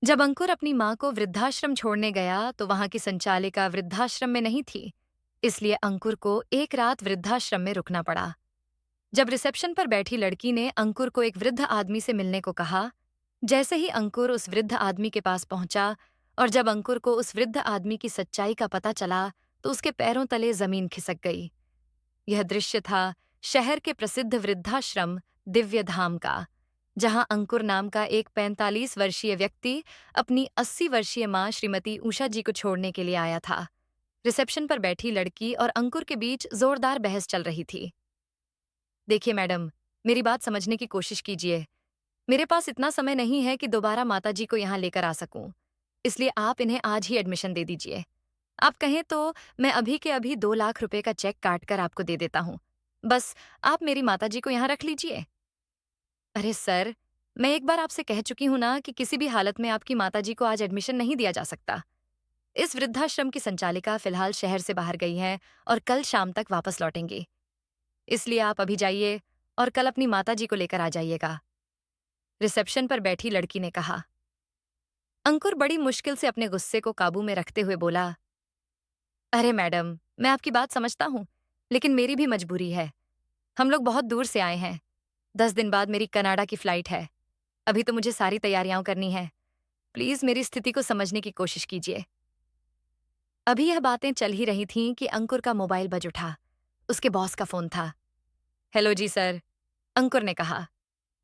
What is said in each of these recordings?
जब अंकुर अपनी माँ को वृद्धाश्रम छोड़ने गया तो वहां की संचालिका वृद्धाश्रम में नहीं थी। इसलिए अंकुर को एक रात वृद्धाश्रम में रुकना पड़ा। जब रिसेप्शन पर बैठी लड़की ने अंकुर को एक वृद्ध आदमी से मिलने को कहा, जैसे ही अंकुर उस वृद्ध आदमी के पास पहुंचा और जब अंकुर को उस वृद्ध आदमी की सच्चाई का पता चला तो उसके पैरों तले जमीन खिसक गई। यह दृश्य था शहर के प्रसिद्ध वृद्धाश्रम दिव्य धाम का, जहां अंकुर नाम का एक 45 वर्षीय व्यक्ति अपनी 80 वर्षीय मां श्रीमती उषा जी को छोड़ने के लिए आया था। रिसेप्शन पर बैठी लड़की और अंकुर के बीच जोरदार बहस चल रही थी। देखिए मैडम, मेरी बात समझने की कोशिश कीजिए। मेरे पास इतना समय नहीं है कि दोबारा माताजी को यहाँ लेकर आ सकूं। इसलिए आप इन्हें आज ही एडमिशन दे दीजिए। आप कहें तो मैं अभी के अभी 2 लाख रुपए का चेक काट कर आपको दे देता हूँ। बस आप मेरी माताजी को यहाँ रख लीजिए। अरे सर, मैं एक बार आपसे कह चुकी हूँ ना कि किसी भी हालत में आपकी माताजी को आज एडमिशन नहीं दिया जा सकता। इस वृद्धाश्रम की संचालिका फिलहाल शहर से बाहर गई है और कल शाम तक वापस लौटेंगी। इसलिए आप अभी जाइए और कल अपनी माताजी को लेकर आ जाइएगा। रिसेप्शन पर बैठी लड़की ने कहा। अंकुर बड़ी मुश्किल से अपने गुस्से को काबू में रखते हुए बोला, अरे मैडम, मैं आपकी बात समझता हूँ, लेकिन मेरी भी मजबूरी है। हम लोग बहुत दूर से आए हैं। 10 दिन बाद मेरी कनाडा की फ्लाइट है। अभी तो मुझे सारी तैयारियां करनी है। प्लीज मेरी स्थिति को समझने की कोशिश कीजिए। अभी यह बातें चल ही रही थीं कि अंकुर का मोबाइल बज उठा। उसके बॉस का फोन था। हेलो जी सर, अंकुर ने कहा।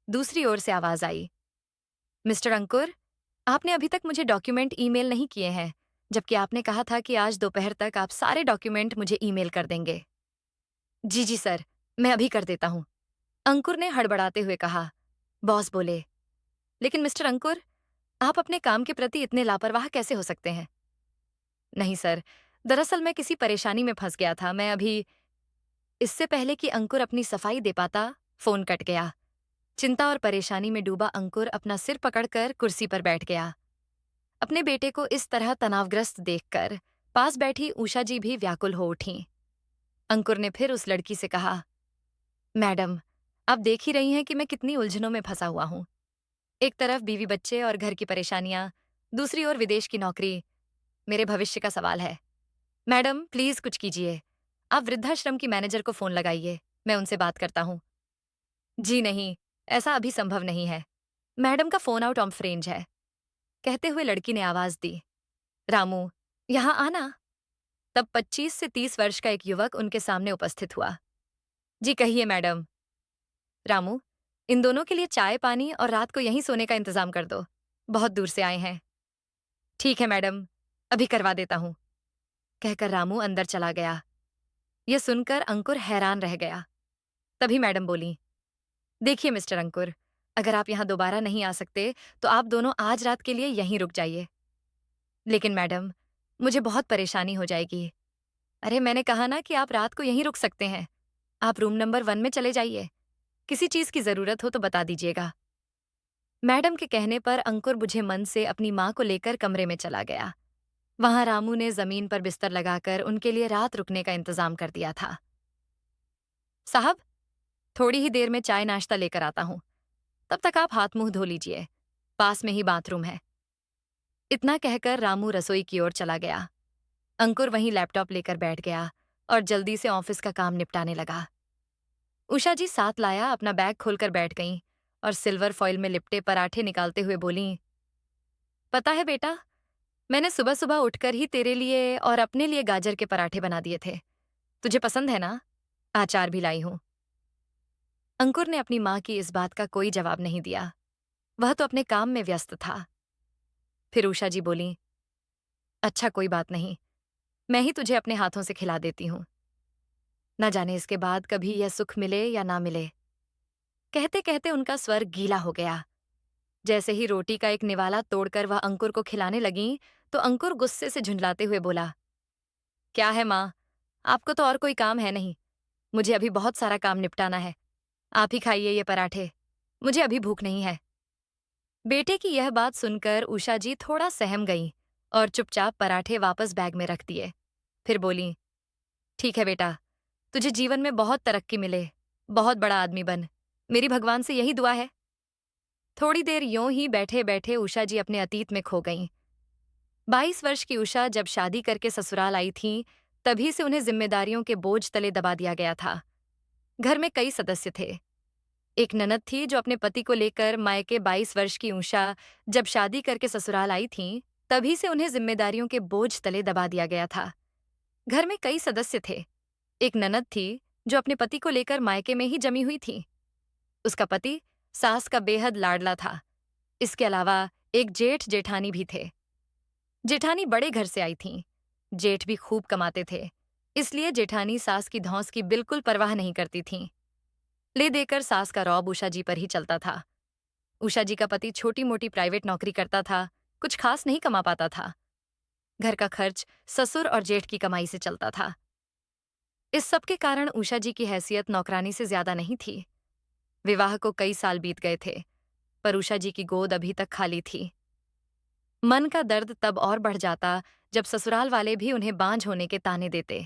दूसरी ओर से आवाज आई, मिस्टर अंकुर, आपने अभी तक मुझे डॉक्यूमेंट ईमेल नहीं किए हैं, जबकि आपने कहा था कि आज दोपहर तक आप सारे डॉक्यूमेंट मुझे ईमेल कर देंगे। जी जी सर, मैं अभी कर देता हूँ, अंकुर ने हड़बड़ाते हुए कहा। बॉस बोले, लेकिन मिस्टर अंकुर, आप अपने काम के प्रति इतने लापरवाह कैसे हो सकते हैं? नहीं सर, दरअसल मैं किसी परेशानी में फंस गया था। मैं अभी इससे पहले कि अंकुर अपनी सफाई दे पाता, फोन कट गया। चिंता और परेशानी में डूबा अंकुर अपना सिर पकड़कर कुर्सी पर बैठ गया। अपने बेटे को इस तरह तनावग्रस्त देखकर पास बैठी उषा जी भी व्याकुल हो उठीं। अंकुर ने फिर उस लड़की से कहा, मैडम, आप देख ही रही हैं कि मैं कितनी उलझनों में फंसा हुआ हूं। एक तरफ बीवी बच्चे और घर की परेशानियां, दूसरी ओर विदेश की नौकरी। मेरे भविष्य का सवाल है। मैडम, प्लीज कुछ कीजिए। आप वृद्धाश्रम की मैनेजर को फोन लगाइए, मैं उनसे बात करता हूँ। जी नहीं, ऐसा अभी संभव नहीं है। मैडम का फोन आउट ऑफ रेंज है, कहते हुए लड़की ने आवाज दी। रामू, यहाँ आना। तब 25 से 30 वर्ष का एक युवक उनके सामने उपस्थित हुआ। जी कहिए मैडम। रामू, इन दोनों के लिए चाय पानी और रात को यहीं सोने का इंतजाम कर दो। बहुत दूर से आए हैं। ठीक है मैडम, अभी करवा देता हूँ, कहकर रामू अंदर चला गया। यह सुनकर अंकुर हैरान रह गया। तभी मैडम बोली, देखिए मिस्टर अंकुर, अगर आप यहाँ दोबारा नहीं आ सकते तो आप दोनों आज रात के लिए यहीं रुक जाइए। लेकिन मैडम, मुझे बहुत परेशानी हो जाएगी। अरे मैंने कहा ना कि आप रात को यहीं रुक सकते हैं। आप रूम नंबर 1 में चले जाइए। किसी चीज की जरूरत हो तो बता दीजिएगा। मैडम के कहने पर अंकुर बुझे मन से अपनी माँ को लेकर कमरे में चला गया। वहां रामू ने जमीन पर बिस्तर लगाकर उनके लिए रात रुकने का इंतजाम कर दिया था। साहब, थोड़ी ही देर में चाय नाश्ता लेकर आता हूँ, तब तक आप हाथ मुंह धो लीजिए। पास में ही बाथरूम है। इतना कहकर रामू रसोई की ओर चला गया। अंकुर वहीं लैपटॉप लेकर बैठ गया और जल्दी से ऑफिस का काम निपटाने लगा। उषा जी साथ लाया अपना बैग खोलकर बैठ गईं और सिल्वर फॉइल में लिपटे पराठे निकालते हुए बोलीं, पता है बेटा, मैंने सुबह सुबह उठकर ही तेरे लिए और अपने लिए गाजर के पराठे बना दिए थे। तुझे पसंद है ना? अचार भी लाई हूं। अंकुर ने अपनी मां की इस बात का कोई जवाब नहीं दिया। वह तो अपने काम में व्यस्त था। फिर उषा जी बोली, अच्छा कोई बात नहीं, मैं ही तुझे अपने हाथों से खिला देती हूँ। न जाने इसके बाद कभी यह सुख मिले या ना मिले। कहते कहते उनका स्वर गीला हो गया। जैसे ही रोटी का एक निवाला तोड़कर वह अंकुर को खिलाने लगीं, तो अंकुर गुस्से से झुंझलाते हुए बोला, क्या है माँ, आपको तो और कोई काम है नहीं। मुझे अभी बहुत सारा काम निपटाना है। आप ही खाइए ये पराठे, मुझे अभी भूख नहीं है। बेटे की यह बात सुनकर उषा जी थोड़ा सहम गईं और चुपचाप पराठे वापस बैग में रख दिए। फिर बोली, ठीक है बेटा, तुझे जीवन में बहुत तरक्की मिले, बहुत बड़ा आदमी बन। मेरी भगवान से यही दुआ है। थोड़ी देर यूं ही बैठे बैठे उषा जी अपने अतीत में खो गईं। 22 वर्ष की उषा जब शादी करके ससुराल आई थीं, तभी से उन्हें जिम्मेदारियों के बोझ तले दबा दिया गया था। घर में कई सदस्य थे। एक ननद थी जो अपने पति को लेकर मायके 22 वर्ष की उषा जब शादी करके ससुराल आई थीं, तभी से उन्हें जिम्मेदारियों के बोझ तले दबा दिया गया था। घर में कई सदस्य थे। एक ननद थी जो अपने पति को लेकर मायके में ही जमी हुई थी। उसका पति सास का बेहद लाडला था। इसके अलावा एक जेठ जेठानी भी थे। जेठानी बड़े घर से आई थीं। जेठ भी खूब कमाते थे, इसलिए जेठानी सास की धौंस की बिल्कुल परवाह नहीं करती थीं। ले देकर सास का रौब उषा जी पर ही चलता था। उषा जी का पति छोटी मोटी प्राइवेट नौकरी करता था, कुछ खास नहीं कमा पाता था। घर का खर्च ससुर और जेठ की कमाई से चलता था। इस सब के कारण उषा जी की हैसियत नौकरानी से ज्यादा नहीं थी। विवाह को कई साल बीत गए थे, पर उषा जी की गोद अभी तक खाली थी। मन का दर्द तब और बढ़ जाता जब ससुराल वाले भी उन्हें बांझ होने के ताने देते।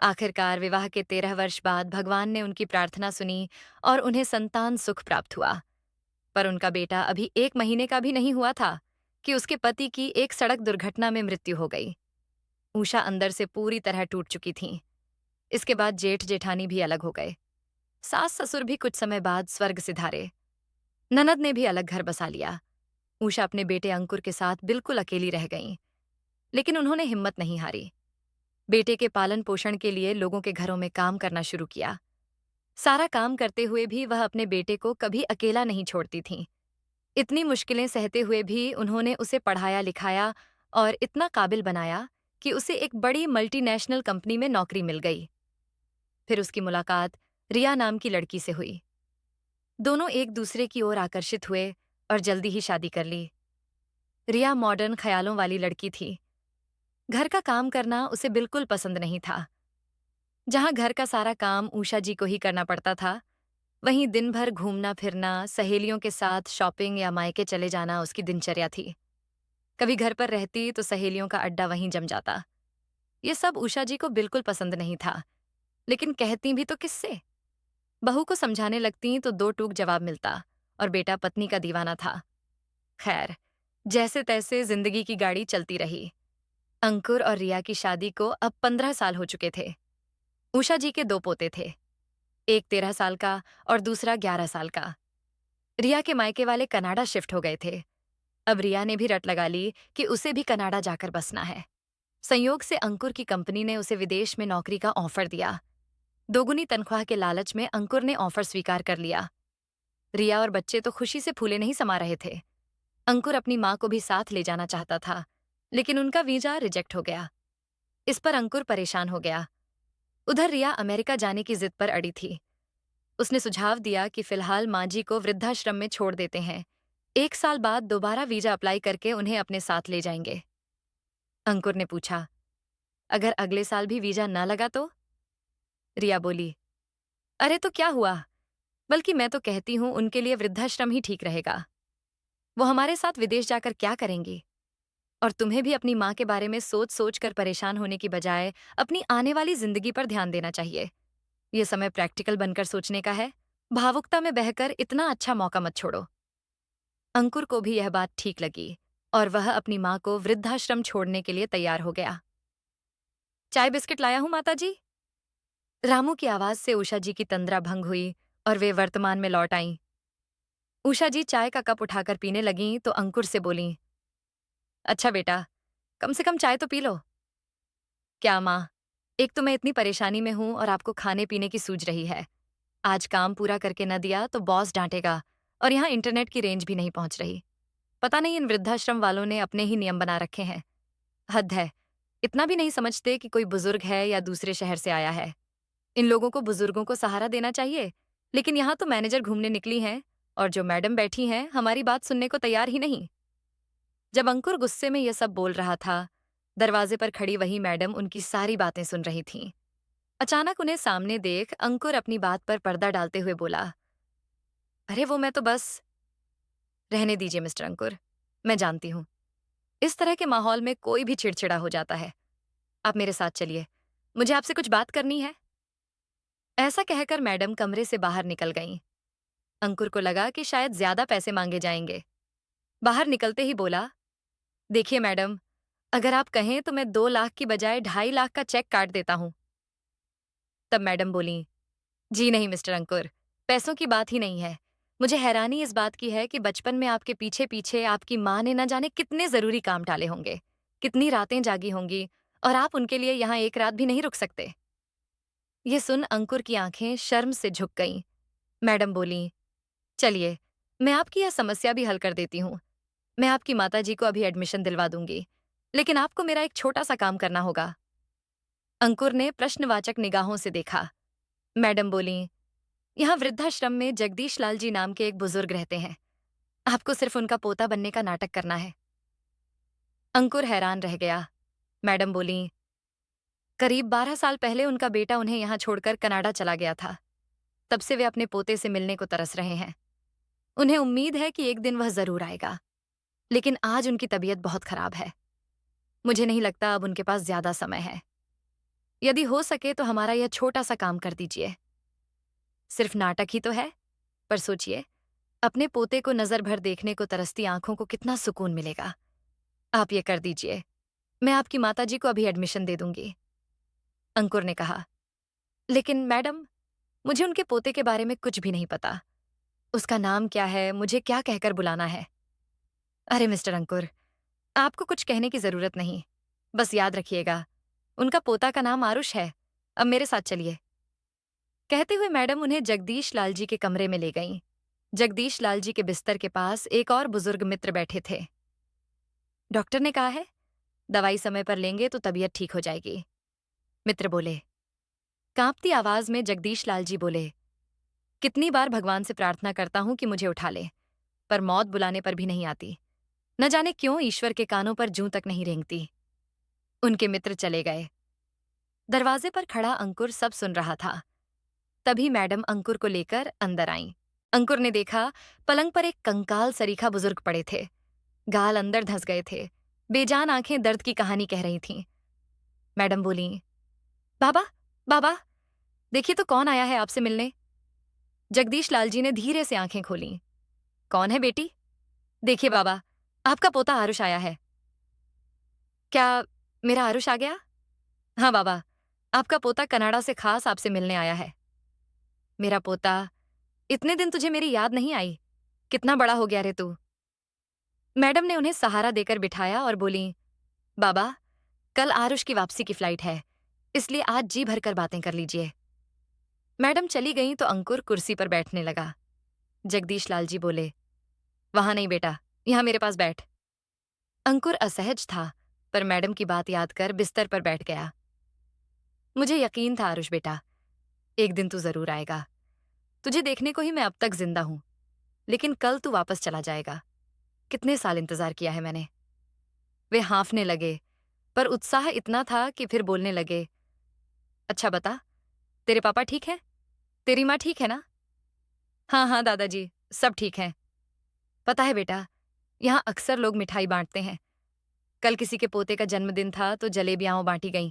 आखिरकार विवाह के 13 वर्ष बाद भगवान ने उनकी प्रार्थना सुनी और उन्हें संतान सुख प्राप्त हुआ। पर उनका बेटा अभी 1 महीने का भी नहीं हुआ था कि उसके पति की एक सड़क दुर्घटना में मृत्यु हो गई। उषा अंदर से पूरी तरह टूट चुकी थीं। इसके बाद जेठ जेठानी भी अलग हो गए। सास ससुर भी कुछ समय बाद स्वर्ग सिधारे। ननद ने भी अलग घर बसा लिया। उषा अपने बेटे अंकुर के साथ बिल्कुल अकेली रह गईं। लेकिन उन्होंने हिम्मत नहीं हारी। बेटे के पालन पोषण के लिए लोगों के घरों में काम करना शुरू किया। सारा काम करते हुए भी वह अपने बेटे को कभी अकेला नहीं छोड़ती थीं। इतनी मुश्किलें सहते हुए भी उन्होंने उसे पढ़ाया लिखाया और इतना काबिल बनाया कि उसे एक बड़ी मल्टीनेशनल कंपनी में नौकरी मिल गई। फिर उसकी मुलाकात रिया नाम की लड़की से हुई। दोनों एक दूसरे की ओर आकर्षित हुए और जल्दी ही शादी कर ली। रिया मॉडर्न ख्यालों वाली लड़की थी। घर का काम करना उसे बिल्कुल पसंद नहीं था। जहां घर का सारा काम उषा जी को ही करना पड़ता था, वहीं दिन भर घूमना फिरना, सहेलियों के साथ शॉपिंग या मायके चले जाना उसकी दिनचर्या थी। कभी घर पर रहती तो सहेलियों का अड्डा वहीं जम जाता। ये सब उषा जी को बिल्कुल पसंद नहीं था, लेकिन कहती भी तो किससे? बहू को समझाने लगती तो दो टूक जवाब मिलता और बेटा पत्नी का दीवाना था। खैर, जैसे तैसे जिंदगी की गाड़ी चलती रही। अंकुर और रिया की शादी को अब 15 साल हो चुके थे। उषा जी के दो पोते थे, एक 13 साल का और दूसरा 11 साल का। रिया के मायके वाले कनाडा शिफ्ट हो गए थे। अब रिया ने भी रट लगा ली कि उसे भी कनाडा जाकर बसना है। संयोग से अंकुर की कंपनी ने उसे विदेश में नौकरी का ऑफर दिया। दोगुनी तनख्वाह के लालच में अंकुर ने ऑफर स्वीकार कर लिया। रिया और बच्चे तो खुशी से फूले नहीं समा रहे थे। अंकुर अपनी माँ को भी साथ ले जाना चाहता था, लेकिन उनका वीजा रिजेक्ट हो गया। इस पर अंकुर परेशान हो गया। उधर रिया अमेरिका जाने की जिद पर अड़ी थी। उसने सुझाव दिया कि फिलहाल माँ जी को वृद्धाश्रम में छोड़ देते हैं। 1 साल बाद दोबारा वीजा अप्लाई करके उन्हें अपने साथ ले जाएंगे। अंकुर ने पूछा, अगर अगले साल भी वीजा न लगा तो? रिया बोली, अरे तो क्या हुआ, बल्कि मैं तो कहती हूँ उनके लिए वृद्धाश्रम ही ठीक रहेगा। वो हमारे साथ विदेश जाकर क्या करेंगी? और तुम्हें भी अपनी माँ के बारे में सोच सोच कर परेशान होने की बजाय अपनी आने वाली जिंदगी पर ध्यान देना चाहिए। ये समय प्रैक्टिकल बनकर सोचने का है। भावुकता में बहकर इतना अच्छा मौका मत छोड़ो। अंकुर को भी यह बात ठीक लगी और वह अपनी माँ को वृद्धाश्रम छोड़ने के लिए तैयार हो गया। चाय बिस्किट लाया हूं माता जी। रामू की आवाज से उषा जी की तंद्रा भंग हुई और वे वर्तमान में लौट आईं। उषा जी चाय का कप उठाकर पीने लगीं तो अंकुर से बोलीं, अच्छा बेटा, कम से कम चाय तो पी लो। क्या माँ, एक तो मैं इतनी परेशानी में हूं और आपको खाने पीने की सूझ रही है। आज काम पूरा करके न दिया तो बॉस डांटेगा और यहाँ इंटरनेट की रेंज भी नहीं पहुंच रही। पता नहीं इन वृद्धाश्रम वालों ने अपने ही नियम बना रखे हैं। हद है, इतना भी नहीं समझते कि कोई बुजुर्ग है या दूसरे शहर से आया है। इन लोगों को बुजुर्गों को सहारा देना चाहिए, लेकिन यहाँ तो मैनेजर घूमने निकली हैं और जो मैडम बैठी हैं हमारी बात सुनने को तैयार ही नहीं। जब अंकुर गुस्से में यह सब बोल रहा था, दरवाजे पर खड़ी वही मैडम उनकी सारी बातें सुन रही थीं। अचानक उन्हें सामने देख अंकुर अपनी बात पर पर्दा डालते हुए बोला, अरे वो मैं तो बस। रहने दीजिए मिस्टर अंकुर, मैं जानती हूँ इस तरह के माहौल में कोई भी चिड़चिड़ा हो जाता है। आप मेरे साथ चलिए, मुझे आपसे कुछ बात करनी है। ऐसा कहकर मैडम कमरे से बाहर निकल गईं। अंकुर को लगा कि शायद ज्यादा पैसे मांगे जाएंगे। बाहर निकलते ही बोला, देखिए मैडम, अगर आप कहें तो मैं 2 लाख की बजाय 2.5 लाख का चेक काट देता हूं। तब मैडम बोली, जी नहीं मिस्टर अंकुर, पैसों की बात ही नहीं है। मुझे हैरानी इस बात की है कि बचपन में आपके पीछे पीछे आपकी माँ ने न जाने कितने जरूरी काम टाले होंगे, कितनी रातें जागी होंगी, और आप उनके लिए यहाँ एक रात भी नहीं रुक सकते। ये सुन अंकुर की आंखें शर्म से झुक गईं। मैडम बोली, चलिए, मैं आपकी यह समस्या भी हल कर देती हूँ। मैं आपकी माताजी को अभी एडमिशन दिलवा दूंगी, लेकिन आपको मेरा एक छोटा सा काम करना होगा। अंकुर ने प्रश्नवाचक निगाहों से देखा। मैडम बोली, यहाँ वृद्धाश्रम में जगदीश लाल जी नाम के एक बुजुर्ग रहते हैं। आपको सिर्फ उनका पोता बनने का नाटक करना है। अंकुर हैरान रह गया। मैडम बोली, करीब 12 साल पहले उनका बेटा उन्हें यहाँ छोड़कर कनाडा चला गया था। तब से वे अपने पोते से मिलने को तरस रहे हैं। उन्हें उम्मीद है कि एक दिन वह जरूर आएगा, लेकिन आज उनकी तबीयत बहुत खराब है। मुझे नहीं लगता अब उनके पास ज्यादा समय है। यदि हो सके तो हमारा यह छोटा सा काम कर दीजिए। सिर्फ नाटक ही तो है, पर सोचिए, अपने पोते को नजर भर देखने को तरसती आंखों को कितना सुकून मिलेगा। आप ये कर दीजिए, मैं आपकी माताजी को अभी एडमिशन दे दूंगी। अंकुर ने कहा, लेकिन मैडम, मुझे उनके पोते के बारे में कुछ भी नहीं पता। उसका नाम क्या है, मुझे क्या कहकर बुलाना है? अरे मिस्टर अंकुर, आपको कुछ कहने की जरूरत नहीं। बस याद रखिएगा, उनका पोता का नाम आरुष है। अब मेरे साथ चलिए। कहते हुए मैडम उन्हें जगदीश लाल जी के कमरे में ले गईं। जगदीश लाल जी के बिस्तर के पास एक और बुजुर्ग मित्र बैठे थे। डॉक्टर ने कहा है, दवाई समय पर लेंगे तो तबीयत ठीक हो जाएगी, मित्र बोले। कांपती आवाज में जगदीश लाल जी बोले, कितनी बार भगवान से प्रार्थना करता हूं कि मुझे उठा ले, पर मौत बुलाने पर भी नहीं आती। न जाने क्यों ईश्वर के कानों पर जूं तक नहीं रेंगती। उनके मित्र चले गए। दरवाजे पर खड़ा अंकुर सब सुन रहा था। तभी मैडम अंकुर को लेकर अंदर आईं। अंकुर ने देखा, पलंग पर एक कंकाल सरीखा बुजुर्ग पड़े थे। गाल अंदर धंस गए थे। बेजान आंखें दर्द की कहानी कह रही थीं। मैडम बोली, बाबा, बाबा, देखिए तो कौन आया है आपसे मिलने। जगदीश लाल जी ने धीरे से आंखें खोलीं। कौन है बेटी? देखिए बाबा, आपका पोता आरुष आया है। क्या मेरा आरुष आ गया? हाँ बाबा, आपका पोता कनाडा से खास आपसे मिलने आया है। मेरा पोता, इतने दिन तुझे मेरी याद नहीं आई? कितना बड़ा हो गया रे तू। मैडम ने उन्हें सहारा देकर बिठाया और बोली, बाबा, कल आरुष की वापसी की फ्लाइट है, इसलिए आज जी भरकर बातें कर लीजिए। मैडम चली गईं तो अंकुर कुर्सी पर बैठने लगा। जगदीश लाल जी बोले, वहां नहीं बेटा, यहां मेरे पास बैठ। अंकुर असहज था, पर मैडम की बात याद कर बिस्तर पर बैठ गया। मुझे यकीन था आरुष बेटा, एक दिन तू जरूर आएगा। तुझे देखने को ही मैं अब तक जिंदा हूं, लेकिन कल तू वापस चला जाएगा। कितने साल इंतजार किया है मैंने। वे हाँफने लगे, पर उत्साह इतना था कि फिर बोलने लगे, अच्छा बता, तेरे पापा ठीक है? तेरी माँ ठीक है ना? हाँ हाँ दादाजी, सब ठीक है। पता है बेटा, यहाँ अक्सर लोग मिठाई बांटते हैं। कल किसी के पोते का जन्मदिन था तो जलेबियां बांटी गईं।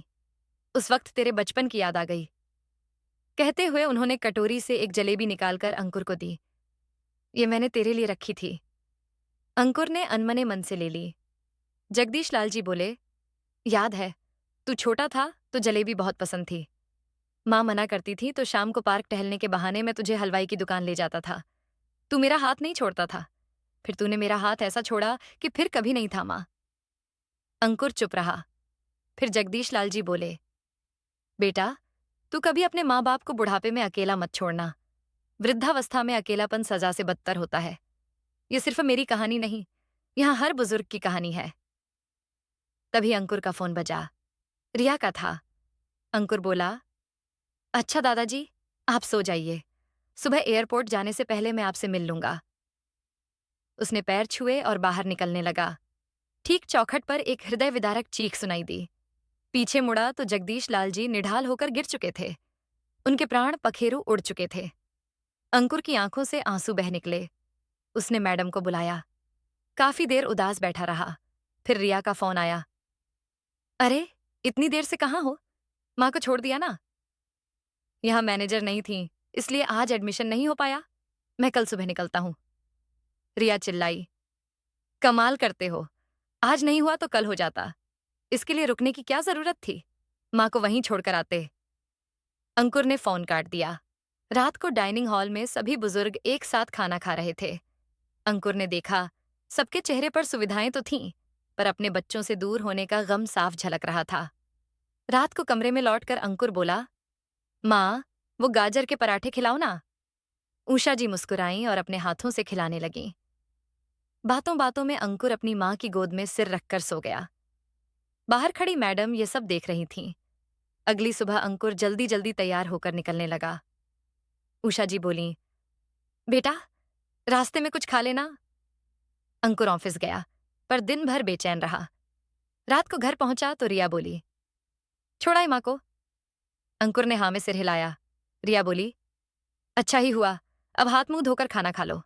उस वक्त तेरे बचपन की याद आ गई। कहते हुए उन्होंने कटोरी से एक जलेबी निकालकर अंकुर को दी। ये मैंने तेरे लिए रखी थी। अंकुर ने अनमने मन से ले ली। जगदीश लाल जी बोले, याद है, तू छोटा था तो जलेबी बहुत पसंद थी। माँ मना करती थी तो शाम को पार्क टहलने के बहाने मैं तुझे हलवाई की दुकान ले जाता था। तू मेरा हाथ नहीं छोड़ता था। फिर तूने मेरा हाथ ऐसा छोड़ा कि फिर कभी नहीं थामा। अंकुर चुप रहा। फिर जगदीश लाल जी बोले, बेटा, तू कभी अपने माँ बाप को बुढ़ापे में अकेला मत छोड़ना। वृद्धावस्था में अकेलापन सजा से बदतर होता है। ये सिर्फ मेरी कहानी नहीं, यहाँ हर बुजुर्ग की कहानी है। तभी अंकुर का फोन बजा। रिया का था। अंकुर बोला, अच्छा दादाजी, आप सो जाइए। सुबह एयरपोर्ट जाने से पहले मैं आपसे मिल लूंगा। उसने पैर छुए और बाहर निकलने लगा। ठीक चौखट पर एक हृदय विदारक चीख सुनाई दी। पीछे मुड़ा तो जगदीश लाल जी निढाल होकर गिर चुके थे। उनके प्राण पखेरु उड़ चुके थे। अंकुर की आंखों से आंसू बह निकले। उसने मैडम को बुलाया। काफी देर उदास बैठा रहा। फिर रिया का फोन आया। अरे, इतनी देर से कहाँ हो? माँ को छोड़ दिया ना? यहाँ मैनेजर नहीं थी, इसलिए आज एडमिशन नहीं हो पाया। मैं कल सुबह निकलता हूँ। रिया चिल्लाई। कमाल करते हो। आज नहीं हुआ तो कल हो जाता। इसके लिए रुकने की क्या जरूरत थी? माँ को वहीं छोड़कर आते। अंकुर ने फोन काट दिया। रात को डाइनिंग हॉल में सभी बुजुर्ग एक साथ खाना खा रहे थे। अंकुर ने देखा, सबके चेहरे पर सुविधाएं तो थीं, पर अपने बच्चों से दूर होने का गम साफ झलक रहा था। रात को कमरे में लौटकर अंकुर बोला, माँ, वो गाजर के पराठे खिलाओ ना। उषा जी मुस्कुराईं और अपने हाथों से खिलाने लगीं। बातों बातों में अंकुर अपनी माँ की गोद में सिर रखकर सो गया। बाहर खड़ी मैडम ये सब देख रही थीं। अगली सुबह अंकुर जल्दी जल्दी तैयार होकर निकलने लगा। उषा जी बोलीं, बेटा, रास्ते में कुछ खा लेना। अंकुर ऑफिस गया, पर दिन भर बेचैन रहा। रात को घर पहुंचा तो रिया बोली, छोड़ाई माँ को। अंकुर ने हाँ में सिर हिलाया। रिया बोली, अच्छा ही हुआ, अब हाथ मुंह धोकर खाना खा लो।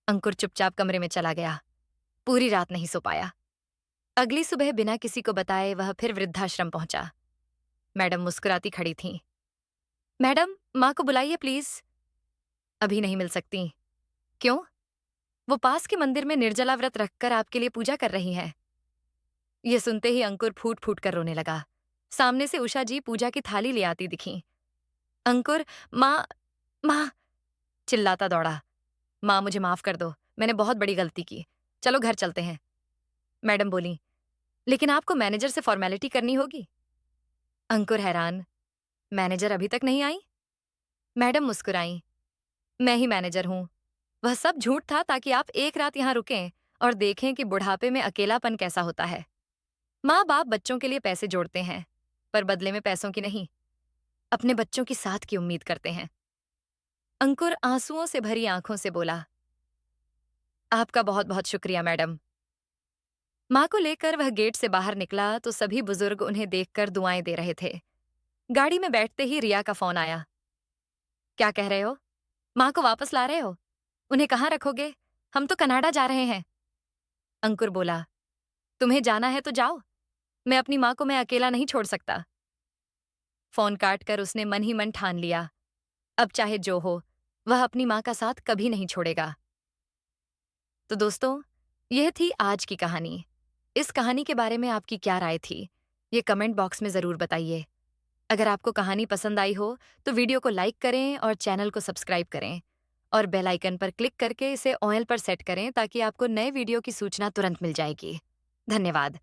अंकुर चुपचाप कमरे में चला गया। पूरी रात नहीं सो पाया। अगली सुबह बिना किसी को बताए वह फिर वृद्धाश्रम पहुंचा। मैडम मुस्कुराती खड़ी थीं। मैडम, माँ को बुलाइए प्लीज। अभी नहीं मिल सकती। क्यों? वो पास के मंदिर में निर्जला व्रत रखकर आपके लिए पूजा कर रही है। ये सुनते ही अंकुर फूट फूट कर रोने लगा। सामने से उषा जी पूजा की थाली ले आती दिखीं। अंकुर, माँ, माँ, चिल्लाता दौड़ा। माँ, मुझे माफ कर दो, मैंने बहुत बड़ी गलती की। चलो घर चलते हैं। मैडम बोली, लेकिन आपको मैनेजर से फॉर्मेलिटी करनी होगी। अंकुर हैरान, मैनेजर अभी तक नहीं आई? मैडम मुस्कुराईं, मैं ही मैनेजर हूं। वह सब झूठ था ताकि आप एक रात यहां रुकें और देखें कि बुढ़ापे में अकेलापन कैसा होता है। माँ बाप बच्चों के लिए पैसे जोड़ते हैं, पर बदले में पैसों की नहीं, अपने बच्चों की साथ की उम्मीद करते हैं। अंकुर आंसुओं से भरी आंखों से बोला, आपका बहुत बहुत शुक्रिया मैडम। माँ को लेकर वह गेट से बाहर निकला तो सभी बुजुर्ग उन्हें देखकर दुआएं दे रहे थे। गाड़ी में बैठते ही रिया का फोन आया। क्या कह रहे हो? माँ को वापस ला रहे हो? उन्हें कहाँ रखोगे? हम तो कनाडा जा रहे हैं। अंकुर बोला, तुम्हें जाना है तो जाओ, मैं अपनी माँ को मैं अकेला नहीं छोड़ सकता। फोन काट कर उसने मन ही मन ठान लिया, अब चाहे जो हो, वह अपनी माँ का साथ कभी नहीं छोड़ेगा। तो दोस्तों, यह थी आज की कहानी। इस कहानी के बारे में आपकी क्या राय थी? ये कमेंट बॉक्स में जरूर बताइए। अगर आपको कहानी पसंद आई हो तो वीडियो को लाइक करें और चैनल को सब्सक्राइब करें और बेल आइकन पर क्लिक करके इसे ऑल पर सेट करें ताकि आपको नए वीडियो की सूचना तुरंत मिल जाएगी। धन्यवाद।